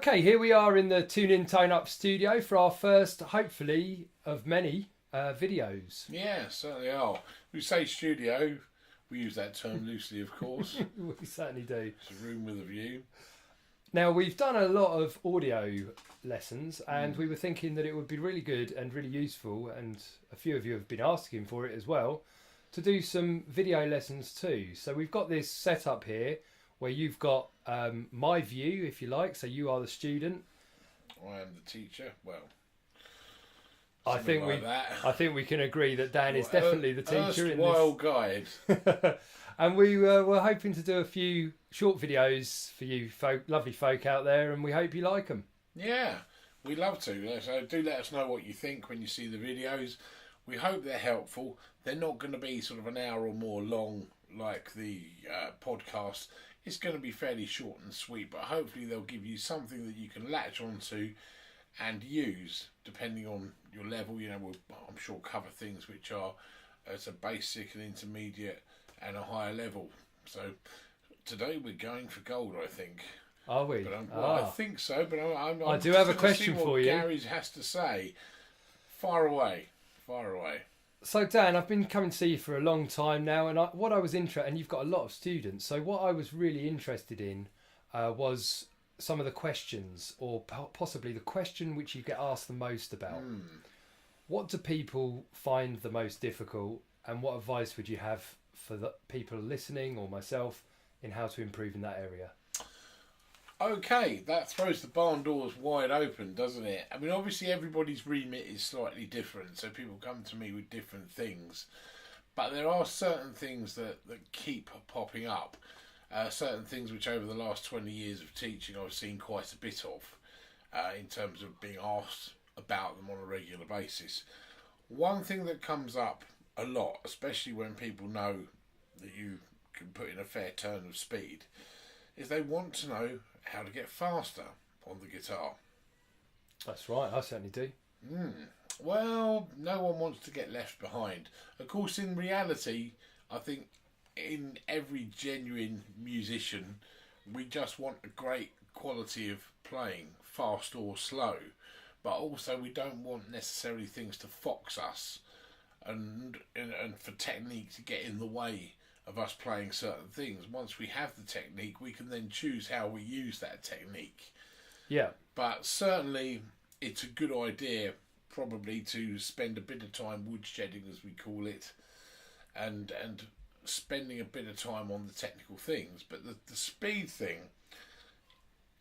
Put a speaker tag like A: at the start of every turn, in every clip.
A: Okay, here we are in the Tune In Tone Up studio for our first, hopefully, of many videos.
B: Yeah, certainly are. We say studio, we use that term loosely, of course.
A: We certainly do.
B: It's a room with a view.
A: Now, we've done a lot of audio lessons and we were thinking that it would be really good and really useful, and a few of you have been asking for it as well, to do some video lessons too. So we've got this setup here where you've got my view, if you like, so you are the student.
B: I am the teacher. Well,
A: I think we can agree that Dan is definitely the teacher in
B: this guide.
A: And we were hoping to do a few short videos for you lovely folk out there, and we hope you like them.
B: Yeah, we'd love to. So do let us know what you think when you see the videos. We hope they're helpful. They're not going to be sort of an hour or more long like the podcast. It's going to be fairly short and sweet, but hopefully they'll give you something that you can latch onto and use depending on your level. You know, we'll, I'm sure, cover things which are at a basic and intermediate and a higher level. So today we're going for gold, I think.
A: Are we?
B: But I think so. But
A: I do have a question for you.
B: Gary has to say. Far away. Far away.
A: So Dan, I've been coming to see you for a long time now, and what I was interested, and you've got a lot of students, so what I was really interested in was some of the questions, or possibly the question which you get asked the most about. What do people find the most difficult, and what advice would you have for the people listening or myself in how to improve in that area?
B: Okay, that throws the barn doors wide open, doesn't it? I mean, obviously everybody's remit is slightly different, so people come to me with different things. But there are certain things that keep popping up. Certain things which over the last 20 years of teaching I've seen quite a bit of in terms of being asked about them on a regular basis. One thing that comes up a lot, especially when people know that you can put in a fair turn of speed, is they want to know how to get faster on the guitar.
A: That's right, I certainly do.
B: Well, no one wants to get left behind. Of course, in reality, I think in every genuine musician, we just want a great quality of playing, fast or slow. But also we don't want necessarily things to fox us and for technique to get in the way of us playing certain things. Once we have the technique, we can then choose how we use that technique.
A: Yeah.
B: But certainly it's a good idea probably to spend a bit of time woodshedding, as we call it, and spending a bit of time on the technical things. But the speed thing,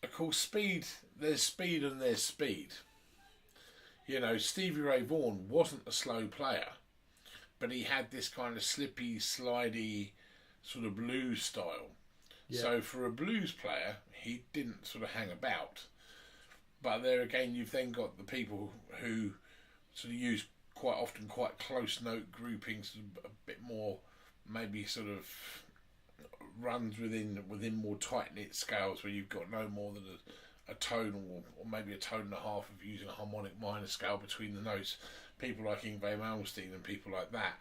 B: of course, there's speed and there's speed. You know, Stevie Ray Vaughan wasn't a slow player, but he had this kind of slippy, slidey sort of blues style. Yeah. So for a blues player, he didn't sort of hang about. But there again, you've then got the people who sort of use quite often quite close note groupings, a bit more, maybe sort of runs within more tight-knit scales where you've got no more than a tone or maybe a tone and a half of using a harmonic minor scale between the notes. People like Yngwie Malmsteen and people like that.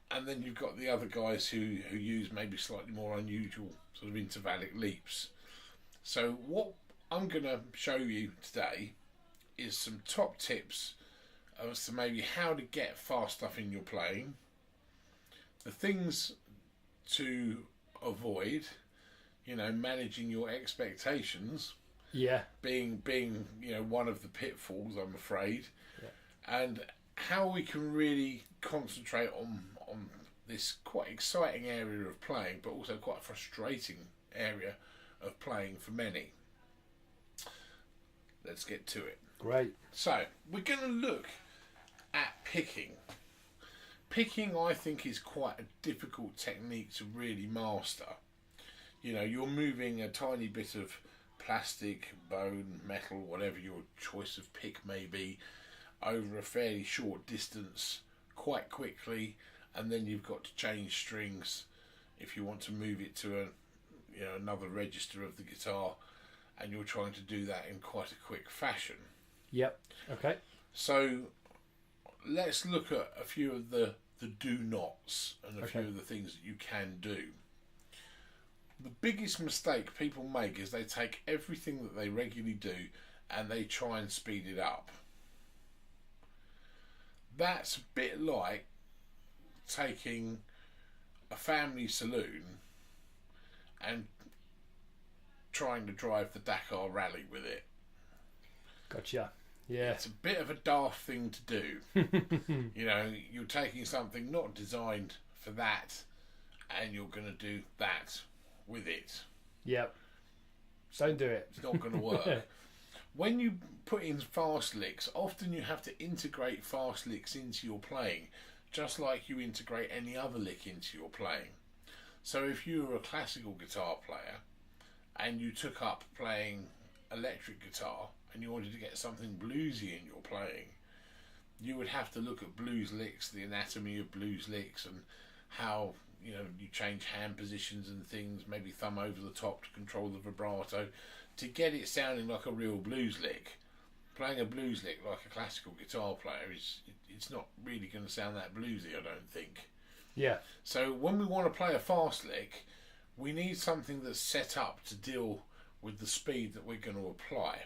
B: And then you've got the other guys who use maybe slightly more unusual sort of intervallic leaps. So what I'm going to show you today is some top tips as to maybe how to get fast stuff in your playing, the things to avoid, you know, managing your expectations.
A: Yeah.
B: Being you know, one of the pitfalls, I'm afraid.
A: Yeah.
B: And how we can really concentrate on this quite exciting area of playing, but also quite a frustrating area of playing for many. Let's get to it.
A: Great.
B: So we're going to look at picking. Picking, I think, is quite a difficult technique to really master. You know, you're moving a tiny bit of plastic, bone, metal, whatever your choice of pick may be, over a fairly short distance quite quickly, and then you've got to change strings if you want to move it to another register of the guitar, and you're trying to do that in quite a quick fashion.
A: Yep. Okay.
B: So let's look at a few of the do nots and a few of the things that you can do. The biggest mistake people make is they take everything that they regularly do and they try and speed it up. That's a bit like taking a family saloon and trying to drive the Dakar Rally with it.
A: Gotcha. Yeah.
B: It's a bit of a daft thing to do. You know, you're taking something not designed for that and you're going to do that with it.
A: Yep. Don't do it.
B: It's not going to work. When you put in fast licks, often you have to integrate fast licks into your playing, just like you integrate any other lick into your playing. So if you were a classical guitar player and you took up playing electric guitar and you wanted to get something bluesy in your playing, you would have to look at blues licks, the anatomy of blues licks, and how, you know, you change hand positions and things, maybe thumb over the top to control the vibrato, to get it sounding like a real blues lick. Playing a blues lick like a classical guitar player it's not really going to sound that bluesy, I don't think.
A: Yeah.
B: So when we want to play a fast lick, we need something that's set up to deal with the speed that we're going to apply.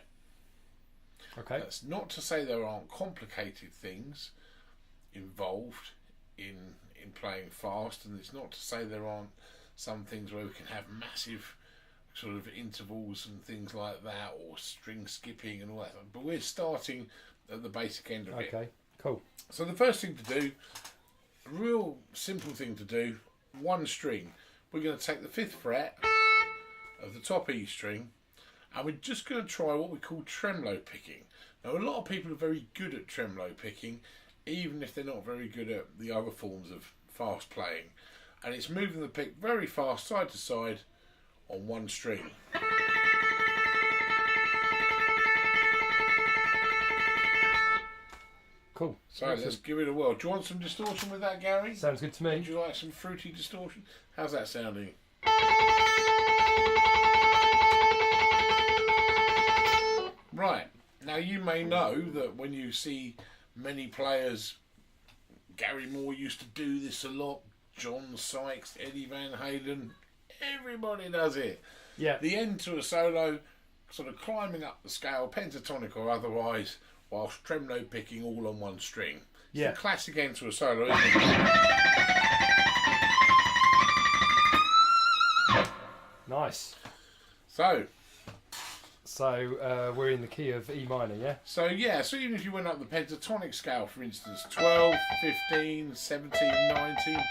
A: Okay.
B: That's not to say there aren't complicated things involved in playing fast, and it's not to say there aren't some things where we can have massive sort of intervals and things like that, or string skipping and all that. But we're starting at the basic end of it.
A: Okay, cool.
B: So the first thing to do, a real simple thing to do, one string. We're going to take the 5th fret of the top E string, and we're just going to try what we call tremolo picking. Now, a lot of people are very good at tremolo picking, even if they're not very good at the other forms of fast playing. And it's moving the pick very fast, side to side, on one string.
A: Cool.
B: So let's give it a whirl. Do you want some distortion with that, Gary?
A: Sounds good to me.
B: Would you like some fruity distortion? How's that sounding? Right. Now you may know that when you see many players, Gary Moore used to do this a lot, John Sykes, Eddie Van Halen, everybody does it.
A: Yeah.
B: The end to a solo, sort of climbing up the scale, pentatonic or otherwise, whilst tremolo picking all on one string. It's
A: Yeah.
B: the classic end to a solo, isn't it?
A: Nice.
B: So
A: we're in the key of E minor, yeah?
B: So even if you went up the pentatonic scale, for instance, 12, 15, 17, 19.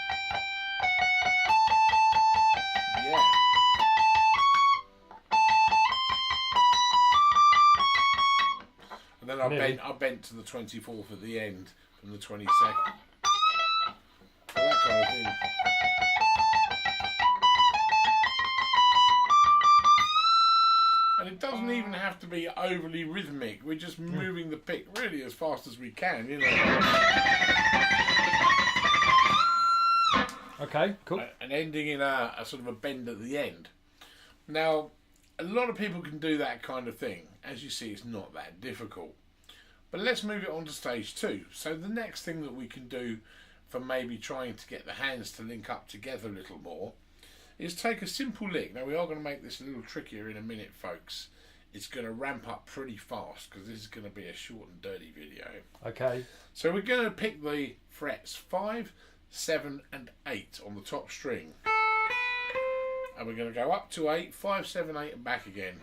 B: Yeah. And then I bent to the 24th at the end from the 22nd. So that kind of thing. And it doesn't even have to be overly rhythmic. We're just moving the pick really as fast as we can, you know.
A: Okay, cool.
B: And ending in a sort of a bend at the end. Now, a lot of people can do that kind of thing. As you see, it's not that difficult. But let's move it on to stage 2. So the next thing that we can do for maybe trying to get the hands to link up together a little more is take a simple lick. Now, we are going to make this a little trickier in a minute, folks. It's going to ramp up pretty fast because this is going to be a short and dirty video.
A: Okay.
B: So we're going to pick the frets 5, 7 and 8 on the top string. And we're going to go up to 8, 5, 7, 8 and back again.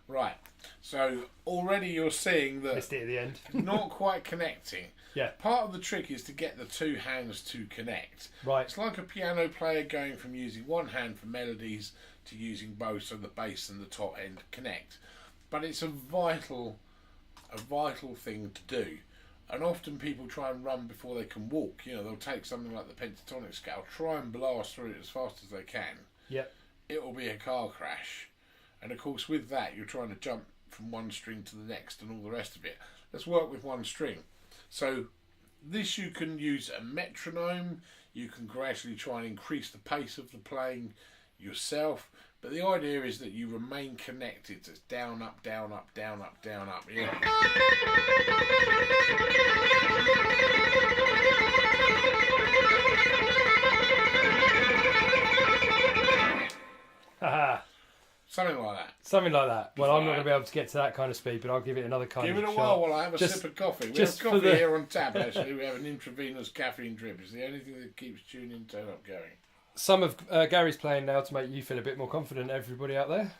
B: Right, so already you're seeing that
A: Missed it at the end.
B: not quite connecting.
A: Yeah.
B: Part of the trick is to get the two hands to connect.
A: Right.
B: It's like a piano player going from using one hand for melodies to using both so the bass and the top end connect. But it's a vital thing to do. And often people try and run before they can walk. You know, they'll take something like the pentatonic scale, try and blast through it as fast as they can.
A: Yep.
B: It will be a car crash. And of course with that you're trying to jump from one string to the next and all the rest of it. Let's work with one string. So this you can use a metronome, you can gradually try and increase the pace of the playing yourself, But the idea is that you remain connected. So it's down, up, down, up, down, up, down, up. Yeah.
A: Haha.
B: Something like that.
A: Something like that. Well, I'm not going to be able to get to that kind of speed, but I'll give it another kind
B: Give
A: of
B: it a
A: shot.
B: while while I have a
A: Just-
B: sip of coffee. We
A: just
B: have
A: for
B: coffee
A: the-
B: here on tap, actually. We have an intravenous caffeine drip. It's the only thing that keeps tuning tone up going.
A: Some of Gary's playing now to make you feel a bit more confident, everybody out there.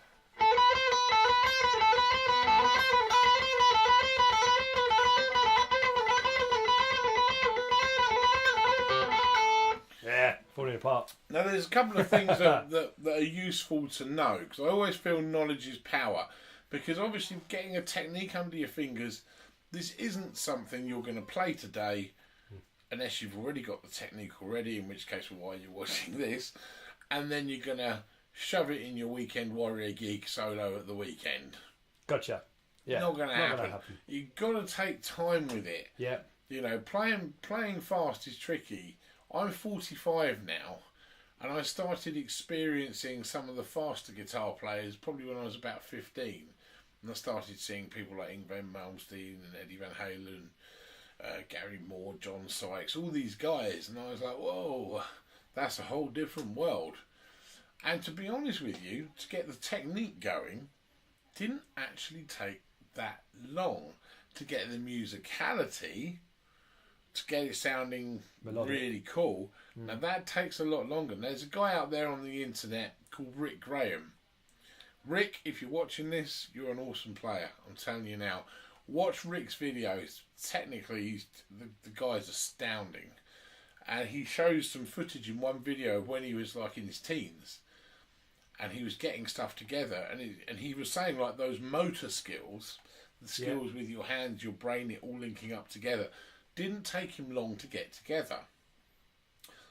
A: Yeah, falling apart.
B: Now, there's a couple of things that are useful to know, because I always feel knowledge is power. Because obviously, getting a technique under your fingers, this isn't something you're going to play today, unless you've already got the technique already, in which case, well, why are you watching this? And then you're going to shove it in your Weekend Warrior gig solo at the weekend.
A: Gotcha. Yeah,
B: Not going to
A: gonna
B: happen. You've got to take time with it.
A: Yeah,
B: You know, playing fast is tricky. I'm 45 now, and I started experiencing some of the faster guitar players probably when I was about 15. And I started seeing people like Yngwie Malmsteen and Eddie Van Halen, Gary Moore, John Sykes, all these guys. And I was like, whoa, that's a whole different world. And to be honest with you, to get the technique going, didn't actually take that long. To get the musicality, to get it sounding
A: Melodic.
B: really cool. Now that takes a lot longer. There's a guy out there on the internet called Rick Graham. Rick, if you're watching this, you're an awesome player. I'm telling you now. Watch Rick's videos. Technically, the guy's astounding. And he shows some footage in one video of when he was like in his teens. And he was getting stuff together. And he was saying like those motor skills, the skills with your hands, your brain, it all linking up together, didn't take him long to get together.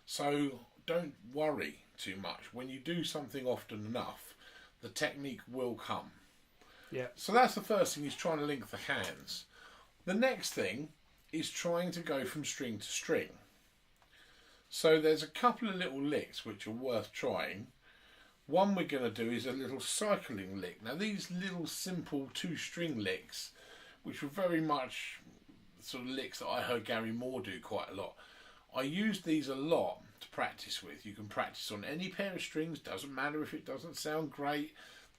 B: So don't worry too much. When you do something often enough, the technique will come.
A: yeah,
B: So that's the first thing, is trying to link the hands. The next thing is trying to go from string to string. So there's a couple of little licks which are worth trying. One we're going to do is a little cycling lick. Now these little simple 2-string licks, which were very much sort of licks that I heard Gary Moore do quite a lot. I used these a lot to practice with. You can practice on any pair of strings, doesn't matter if it doesn't sound great.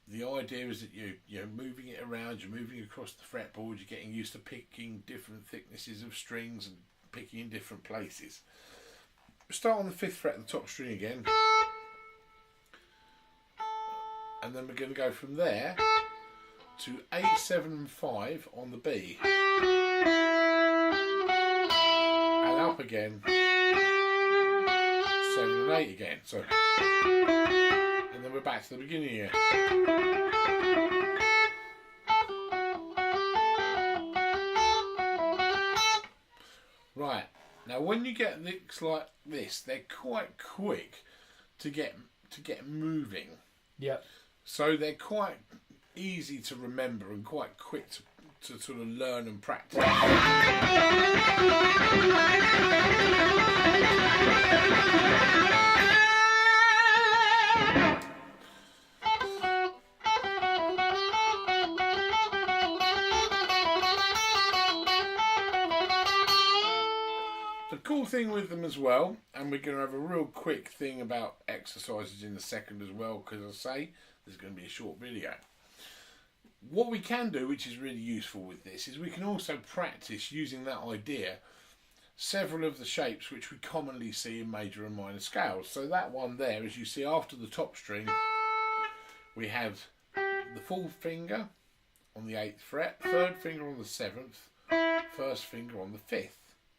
B: The idea is that you're moving it around, you're moving across the fretboard, you're getting used to picking different thicknesses of strings and picking in different places. Start on the 5th fret of the top string again. And then we're going to go from there to 8, 7 and 5 on the B. And up again, 7 and 8 again. So, and then we're back to the beginning here. Right, now when you get licks like this, they're quite quick to get moving.
A: yeah.
B: So they're quite easy to remember and quite quick to sort of learn and practice. The cool thing with them as well, and we're going to have a real quick thing about exercises in the second as well, because I say there's going to be a short video. What we can do, which is really useful with this, is we can also practice using that idea several of the shapes which we commonly see in major and minor scales. So that one there, as you see after the top string, we have the full finger on the 8th fret, 3rd finger on the 7th, 1st finger on the 5th.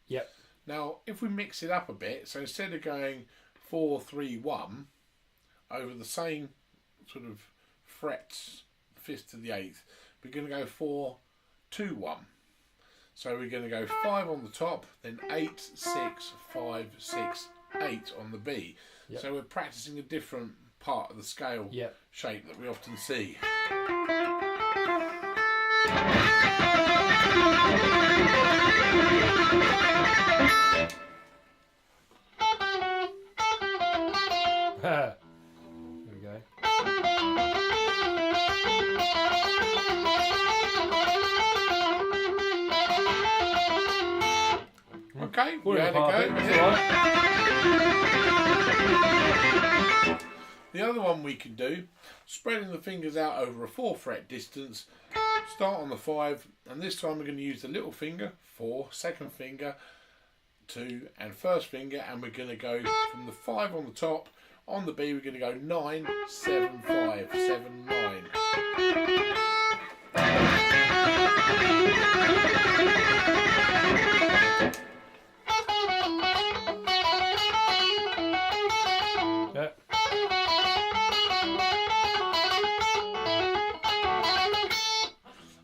A: Yep.
B: Now, if we mix it up a bit, so instead of going 4, 3, 1 over the same sort of frets, 5th to the 8th, we're going to go 4, 2, 1. So we're going to go 5 on the top, then 8, 6, 5, 6, 8 on the B.
A: Yep.
B: So we're practicing a different part of the scale shape that we often see.
A: There we go.
B: Okay,
A: Falling
B: you had a
A: apart a
B: go.
A: bit, it's all right.
B: The other one we can do, spreading the fingers out over a 4 fret distance, start on the 5, and this time we're going to use the little finger, 4, second finger, 2, and first finger, and we're going to go from the 5 on the top, on the B we're going to go 9, 7, 5, 7, 9.
A: Yeah.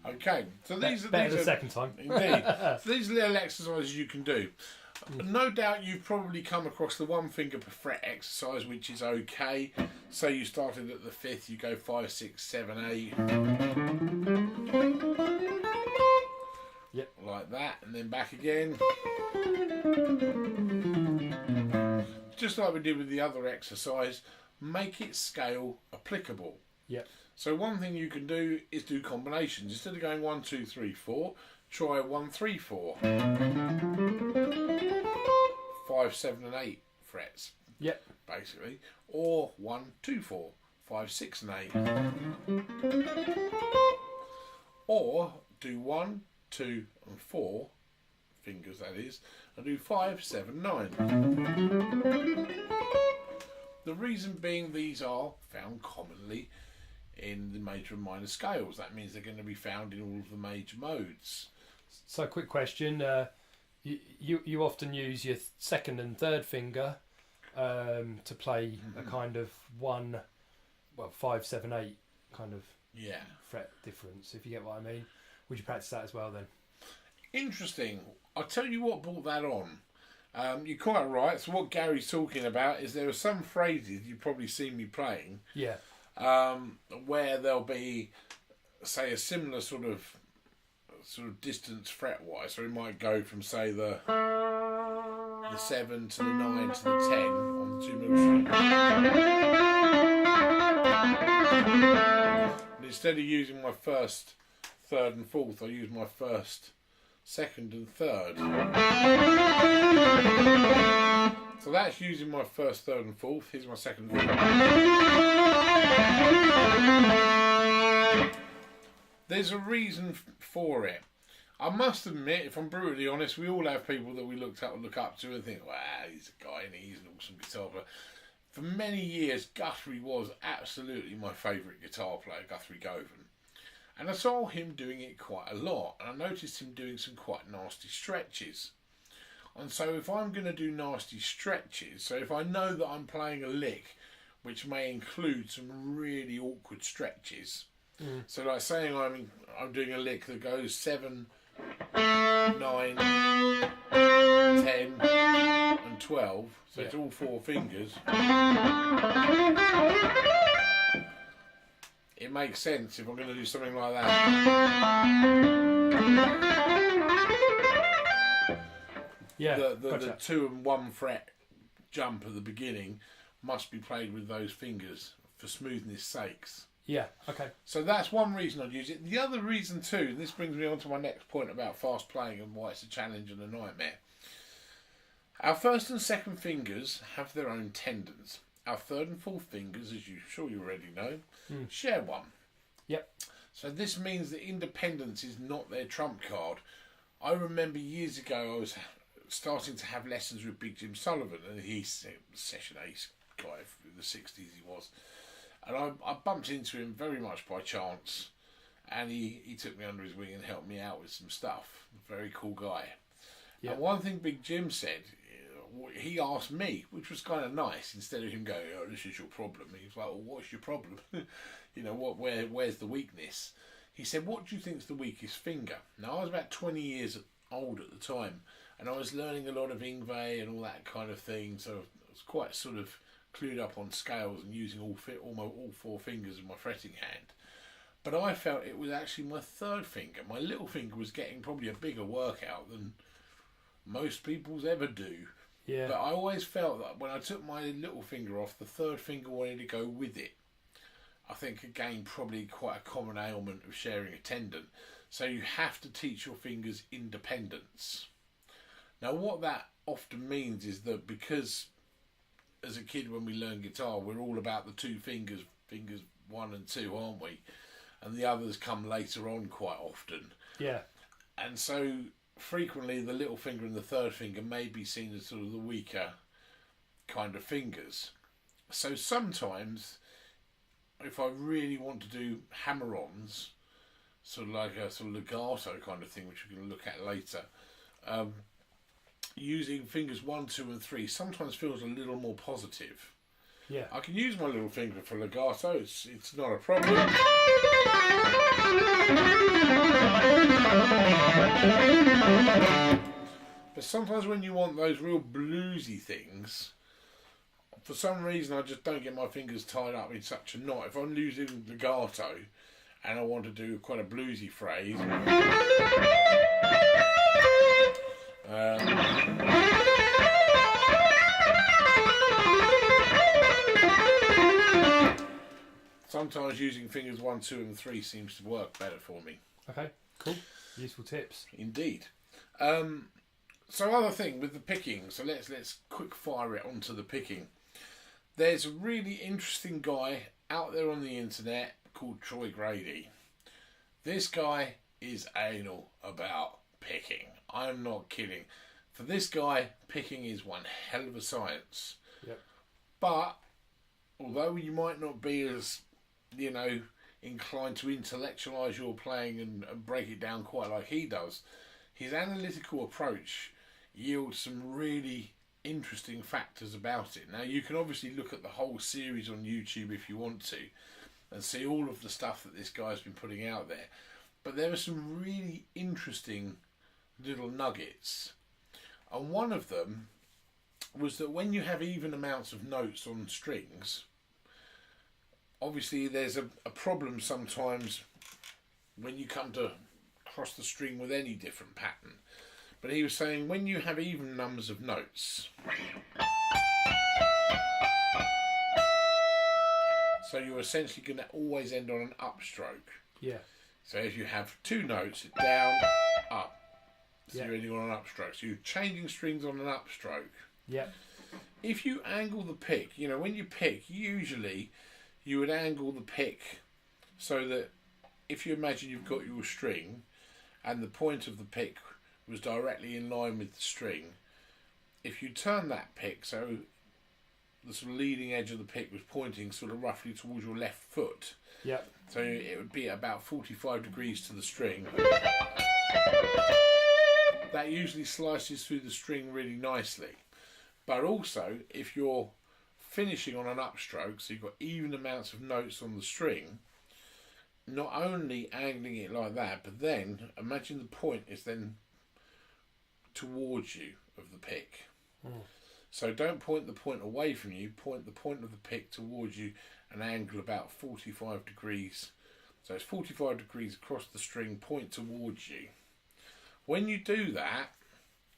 B: Okay, so these
A: Better
B: are
A: the second time.
B: indeed. So these are little exercises you can do. No doubt you've probably come across the 1 finger per fret exercise, which is okay. So you started at the 5th, you go 5, 6, 7, 8.
A: Yep.
B: Like that, and then back again. Just like we did with the other exercise, make it scale applicable.
A: Yep.
B: So one thing you can do is do combinations. Instead of going 1, 2, 3, 4, try 1, 3, 4. 5, 7 and 8 frets.
A: Yep.
B: Basically. Or 1, 2, 4. 5, 6 and 8. Or do 1, 2 and 4 fingers, that is, and do 5, 7, 9. The reason being these are found commonly in the major and minor scales. That means they're going to be found in all of the major modes.
A: So, quick question: you often use your second and third finger to play a kind of 1, 5, 7, 8 kind of fret difference. If you get what I mean, would you practice that as well then?
B: Interesting. I'll tell you what brought that on. You're quite right. So what Gary's talking about is there are some phrases you've probably seen me playing.
A: Yeah.
B: Where there'll be, say, a similar sort of distance fret wise. So we might go from, say, the 7 to the 9 to the 10 on the 2 middle strings. And instead of using my first, third and fourth, I use my first, second and third. So that's using my first, third and fourth. Here's my second and fourth. There's a reason for it. I must admit, if I'm brutally honest, we all have people that we look up to and think, wow, he's a guy and he's an awesome guitar player. For many years, Guthrie was absolutely my favourite guitar player, Guthrie Govan. And I saw him doing it quite a lot, and I noticed him doing some quite nasty stretches. And so if I'm going to do nasty stretches, so if I know that I'm playing a lick which may include some really awkward stretches, so like saying I'm doing a lick that goes 7, 9, 10 and 12, so it's all 4 fingers, it makes sense if I'm going to do something like that.
A: Yeah,
B: the 2 and 1 fret jump at the beginning must be played with those fingers for smoothness sakes.
A: Yeah, okay.
B: So that's one reason I'd use it. The other reason too, and this brings me on to my next point about fast playing and why it's a challenge and a nightmare. Our first and second fingers have their own tendons. Our third and fourth fingers, as you already know, share one.
A: Yep.
B: So this means that independence is not their trump card. I remember years ago I was starting to have lessons with Big Jim Sullivan, and he's a session ace guy in the 60s he was. And I bumped into him very much by chance, and he took me under his wing and helped me out with some stuff. Very cool guy. Yep. And one thing Big Jim said, he asked me, which was kind of nice, instead of him going, oh, this is your problem. He was like, well, what's your problem? Where's the weakness? He said, what do you think's the weakest finger? Now, I was about 20 years old at the time, and I was learning a lot of Yngwie and all that kind of thing, so I was quite sort of clued up on scales and using all 4 fingers of my fretting hand. But I felt it was actually my third finger. My little finger was getting probably a bigger workout than most people's ever do.
A: Yeah.
B: But I always felt that when I took my little finger off, the third finger wanted to go with it. I think, again, probably quite a common ailment of sharing a tendon. So you have to teach your fingers independence. Now, what that often means is that because as a kid when we learn guitar, we're all about the two fingers, fingers 1 and 2, aren't we? And the others come later on quite often.
A: Yeah.
B: And so frequently the little finger and the third finger may be seen as sort of the weaker kind of fingers. So sometimes if I really want to do hammer-ons, sort of like a sort of legato kind of thing, which we're going to look at later, using fingers 1, 2 and 3 sometimes feels a little more positive.
A: Yeah.
B: I can use my little finger for legato, it's not a problem. But sometimes when you want those real bluesy things, for some reason I just don't get my fingers tied up in such a knot. If I'm using legato and I want to do quite a bluesy phrase, sometimes using fingers 1, 2 and 3 seems to work better for me.
A: Okay, cool. Useful tips.
B: Indeed. So other thing with the picking, so let's quick fire it onto the picking. There's a really interesting guy out there on the internet called Troy Grady. This guy is anal about picking. I'm not kidding. For this guy, picking is one hell of a science.
A: Yep.
B: But although you might not be as, inclined to intellectualise your playing and break it down quite like he does, his analytical approach yields some really interesting factors about it. Now, you can obviously look at the whole series on YouTube if you want to and see all of the stuff that this guy's been putting out there. But there are some really interesting little nuggets. And one of them was that when you have even amounts of notes on strings, obviously there's a problem sometimes when you come to cross the string with any different pattern. But he was saying when you have even numbers of notes, so you're essentially going to always end on an upstroke.
A: Yeah.
B: So if you have 2 notes, it's down, up. So
A: Yeah.
B: you're ending on an upstroke. So you're changing strings on an upstroke.
A: Yeah.
B: If you angle the pick, when you pick, usually you would angle the pick so that if you imagine you've got your string and the point of the pick was directly in line with the string, if you turn that pick so the sort of leading edge of the pick was pointing sort of roughly towards your left foot,
A: Yeah.
B: so it would be about 45 degrees to the string. That usually slices through the string really nicely. But also, if you're finishing on an upstroke, so you've got even amounts of notes on the string, not only angling it like that, but then imagine the point is then towards you of the pick. So don't point the point away from you, point the point of the pick towards you and angle about 45 degrees. So it's 45 degrees across the string, point towards you. When you do that,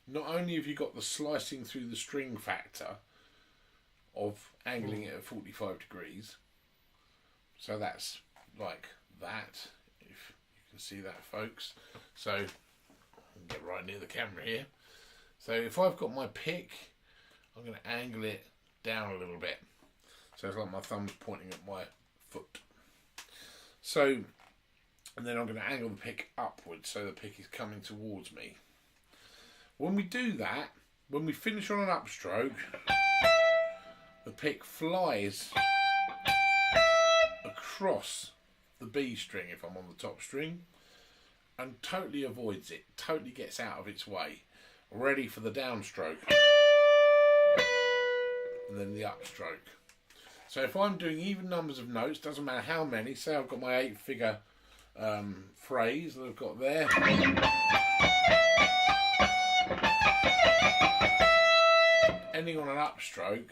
B: not only have you got the slicing through the string factor of angling it at 45 degrees, so that's like that, if you can see that, folks. So I'll get right near the camera here. So if I've got my pick, I'm going to angle it down a little bit, so it's like my thumb's pointing at my foot. So, and then I'm going to angle the pick upwards so the pick is coming towards me. When we do that, when we finish on an upstroke, the pick flies across the B string if I'm on the top string and totally avoids it, totally gets out of its way, ready for the downstroke and then the upstroke. So if I'm doing even numbers of notes, doesn't matter how many, say I've got my 8-figure phrase that I've got there, ending on an upstroke,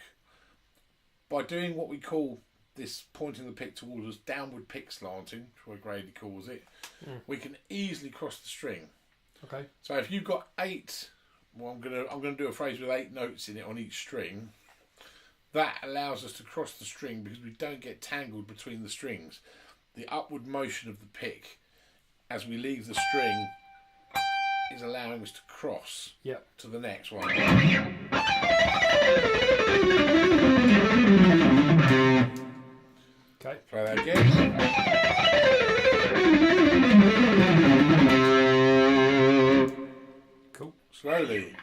B: by doing what we call this pointing the pick towards us, downward pick slanting, Troy Grady calls it, we can easily cross the string.
A: Okay.
B: So if you've got 8, well, I'm gonna do a phrase with 8 notes in it on each string. That allows us to cross the string because we don't get tangled between the strings. The upward motion of the pick as we leave the string is allowing us to cross
A: Yep.
B: to the next one.
A: Okay.
B: Play that again.
A: Cool.
B: Slowly.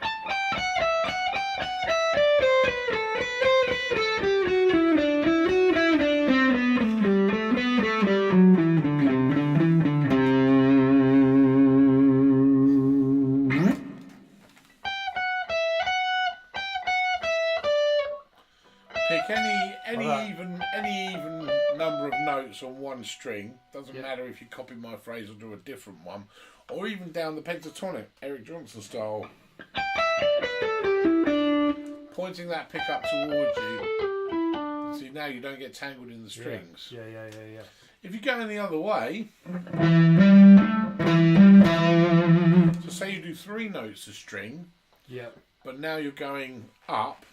B: Pick any even number of notes on one string. Doesn't matter if you copy my phrase or do a different one, or even down the pentatonic, Eric Johnson style. Pointing that pick up towards you. See, now you don't get tangled in the strings.
A: Yeah.
B: If you go in the other way, so say you do 3 notes a string,
A: Yeah.
B: but now you're going up,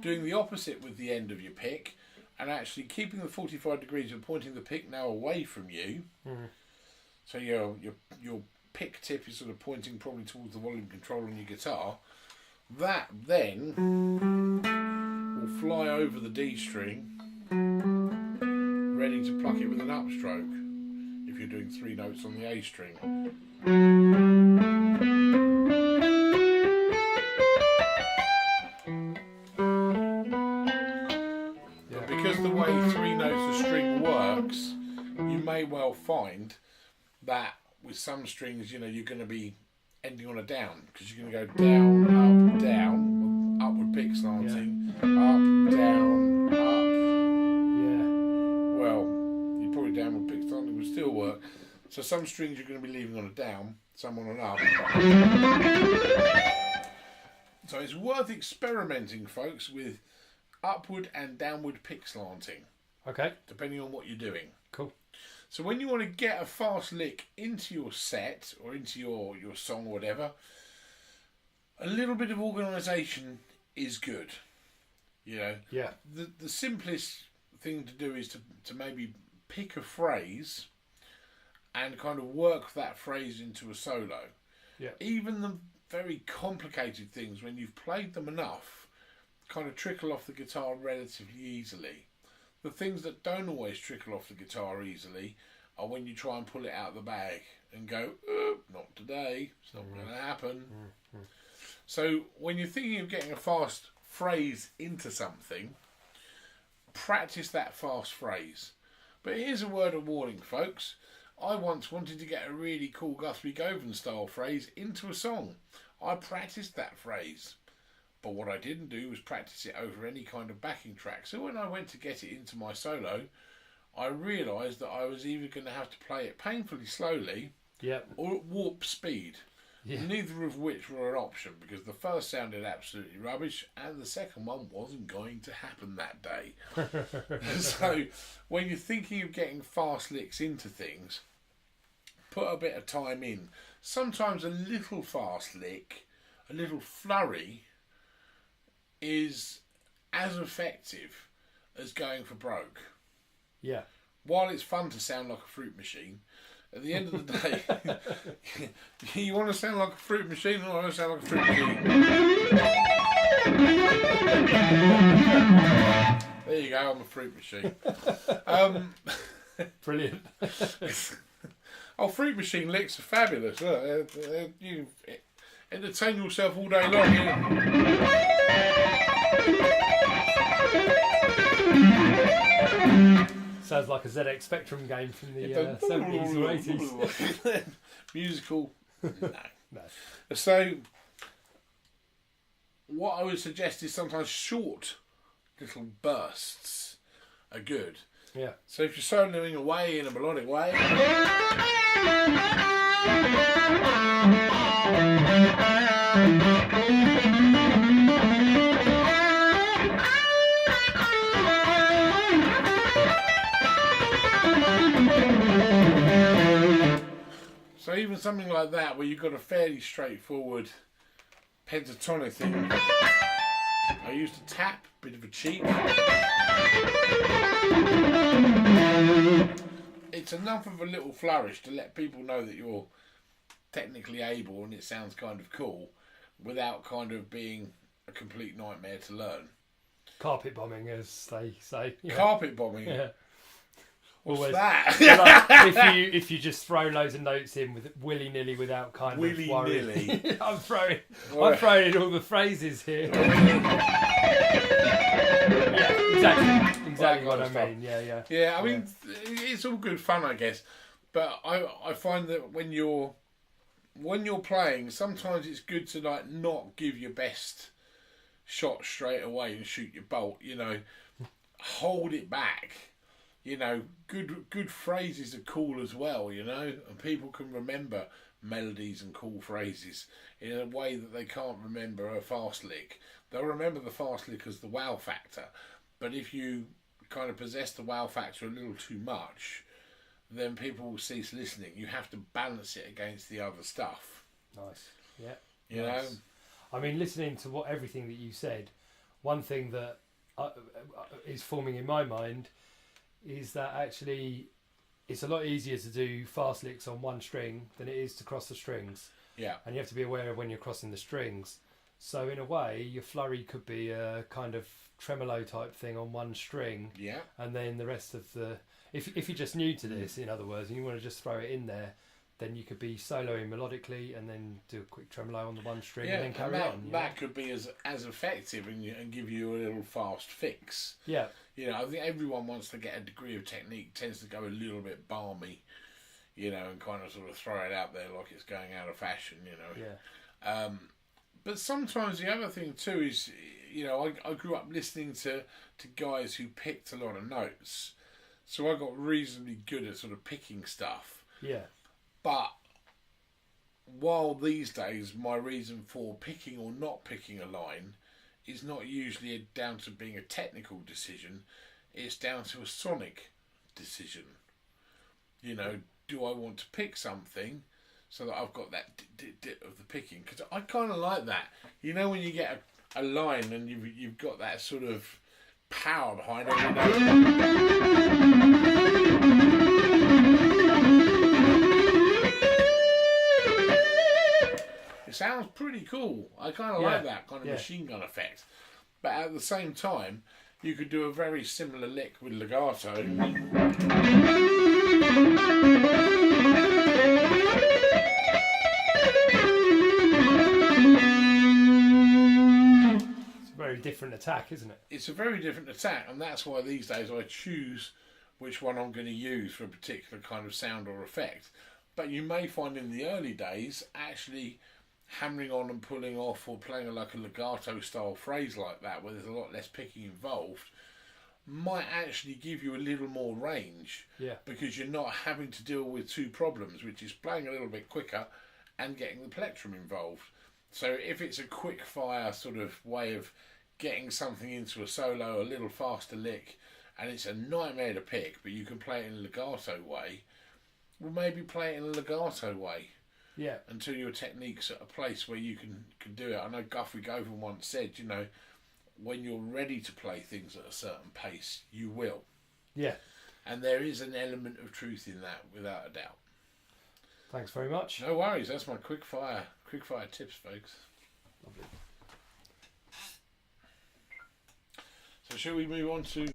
B: doing the opposite with the end of your pick, and actually keeping the 45 degrees and pointing the pick now away from you. So your pick tip is sort of pointing probably towards the volume control on your guitar. That then will fly over the D string, ready to pluck it with an upstroke if you're doing 3 notes on the A string. But because the way 3 notes a string works, you may well find that with some strings, you know, you're going to be ending on a down, because you're going to go down, up, down, upward pick slanting, up, down, up.
A: Yeah.
B: Well, you probably downward pick slanting would still work. So some strings you're going to be leaving on a down, some on an up. So it's worth experimenting, folks, with upward and downward pick slanting,
A: Okay.
B: depending on what you're doing.
A: Cool.
B: So when you want to get a fast lick into your set or into your song or whatever, a little bit of organisation is good. You know,
A: Yeah.
B: the simplest thing to do is to maybe pick a phrase and kind of work that phrase into a solo.
A: Yeah.
B: Even the very complicated things, when you've played them enough, kind of trickle off the guitar relatively easily. The things that don't always trickle off the guitar easily are when you try and pull it out of the bag and go, not today, it's not going to happen. So when you're thinking of getting a fast phrase into something, practice that fast phrase. But here's a word of warning, folks. I once wanted to get a really cool Guthrie Govan style phrase into a song. I practiced that phrase. But what I didn't do was practice it over any kind of backing track. So when I went to get it into my solo, I realised that I was either going to have to play it painfully slowly or at warp speed.
A: Yeah.
B: Neither of which were an option, because the first sounded absolutely rubbish and the second one wasn't going to happen that day. So when you're thinking of getting fast licks into things, put a bit of time in. Sometimes a little fast lick, a little flurry, is as effective as going for broke.
A: Yeah.
B: While it's fun to sound like a fruit machine, at the end of the day, you want to sound like a fruit machine, or I want to sound like a fruit machine. There you go, I'm a fruit machine.
A: Brilliant.
B: Oh, fruit machine licks are fabulous. You entertain yourself all day long.
A: Sounds like a ZX Spectrum game from the 70s or 80s.
B: Musical. No.
A: No.
B: So, what I would suggest is sometimes short little bursts are good.
A: Yeah.
B: So if you're soloing away in a melodic way, so even something like that where you've got a fairly straightforward pentatonic thing, I used to tap, bit of a cheat. it's enough of a little flourish to let people know that you're technically able and it sounds kind of cool, without kind of being a complete nightmare to learn.
A: Carpet bombing, as they say. Yeah.
B: Carpet bombing.
A: Yeah.
B: What's
A: Always.
B: that?
A: Like, if you just throw loads of notes in with willy nilly without kind of worrying.
B: Willy-nilly.
A: I'm throwing in all the phrases here. Yeah, exactly what I mean. Yeah.
B: Yeah, I mean, it's all good fun, I guess. But I find that when you're playing, sometimes it's good to like not give your best shot straight away and shoot your bolt. You know, hold it back. You know, good phrases are cool as well. You know, and people can remember melodies and cool phrases in a way that they can't remember a fast lick. They'll remember the fast lick as the wow factor, but if you kind of possess the wow factor a little too much, then people will cease listening. You have to balance it against the other stuff.
A: Nice. Yeah.
B: You know?
A: I mean, listening to everything that you said, one thing that is forming in my mind is that actually it's a lot easier to do fast licks on one string than it is to cross the strings.
B: Yeah.
A: And you have to be aware of when you're crossing the strings. So in a way, your flurry could be a kind of tremolo type thing on one string.
B: Yeah.
A: And then the rest of the... If you're just new to this, in other words, and you want to just throw it in there, then you could be soloing melodically and then do a quick tremolo on the one string and then carry on.
B: That could be as effective and give you a little fast fix.
A: Yeah.
B: You know, I think everyone wants to get a degree of technique, tends to go a little bit balmy, you know, and kind of sort of throw it out there like it's going out of fashion, you know.
A: Yeah.
B: But sometimes the other thing too is, you know, I grew up listening to guys who picked a lot of notes. So I got reasonably good at sort of picking stuff.
A: Yeah.
B: But while these days my reason for picking or not picking a line is not usually down to being a technical decision, it's down to a sonic decision. You know, do I want to pick something so that I've got that dit of the picking? Because I kind of like that. You know, when you get a line and you've got that sort of power behind every note. It sounds pretty cool. I kind of like that kind of machine gun effect. But at the same time, you could do a very similar lick with legato.
A: It's a very different attack, isn't it?
B: It's a very different attack, and that's why these days I choose which one I'm going to use for a particular kind of sound or effect. But you may find in the early days, actually hammering on and pulling off or playing like a legato style phrase like that, where there's a lot less picking involved, might actually give you a little more range.
A: Yeah.
B: Because you're not having to deal with two problems, which is playing a little bit quicker and getting the plectrum involved. So if it's a quick fire sort of way of getting something into a solo, a little faster lick, and it's a nightmare to pick, but you can play it in a legato way, well, maybe play it in a legato way.
A: Yeah.
B: Until your technique's at a place where you can do it. I know Guthrie Govan once said, you know, when you're ready to play things at a certain pace, you will.
A: Yeah.
B: And there is an element of truth in that, without a doubt.
A: Thanks very much.
B: No worries. That's my quick fire tips, folks.
A: Lovely.
B: So shall we move on to